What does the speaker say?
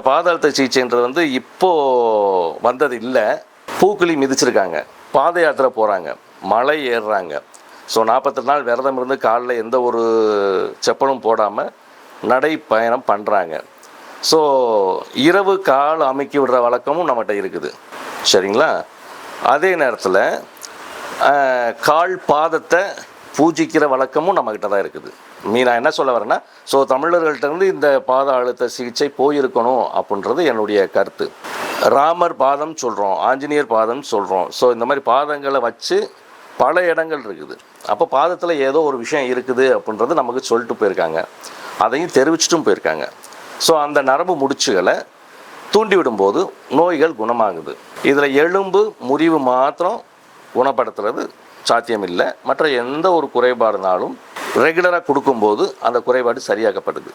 பாத அழுத்த சிகிச்சைன்றது வந்து இப்போது வந்தது இல்லை. பூக்குழி மிதிச்சிருக்காங்க, பாத யாத்திரை போகிறாங்க, மலை ஏறுறாங்க. ஸோ 48 நாள் விரதம் இருந்து காலில் எந்த ஒரு செப்பலும் போடாமல் நடை பயணம் பண்ணுறாங்க. ஸோ இரவு கால் அமுக்கி விடுற வழக்கமும் நம்மகிட்ட இருக்குது. சரிங்களா? அதே நேரத்தில் கால் பாதத்தை பூஜிக்கிற வழக்கமும் நம்மக்கிட்ட தான் இருக்குது. நான் என்ன சொல்ல வரேன்னா, ஸோ தமிழர்கள்ட்டேருந்து இந்த பாத அழுத்த சிகிச்சை போயிருக்கணும் அப்படின்றது என்னுடைய கருத்து. ராமர் பாதம் சொல்கிறோம், ஆஞ்சநேயர் பாதம் சொல்கிறோம். ஸோ இந்த மாதிரி பாதங்களை வச்சு பல இடங்கள் இருக்குது. அப்போ பாதத்தில் ஏதோ ஒரு விஷயம் இருக்குது அப்படின்றது நமக்கு சொல்லிட்டு போயிருக்காங்க, அதையும் தெரிவிச்சிட்டும் போயிருக்காங்க. ஸோ அந்த நரம்பு முடிச்சுகளை தூண்டிவிடும்போது நோய்கள் குணமாகுது. இதில் எலும்பு முறிவு மாத்திரம் குணப்படுத்துறது சாத்தியம் இல்லை. மற்ற எந்த ஒரு குறைபாடுனாலும் ரெகுலராக கொடுக்கும்போது அந்த குறைபாடு சரியாக்கப்படுது.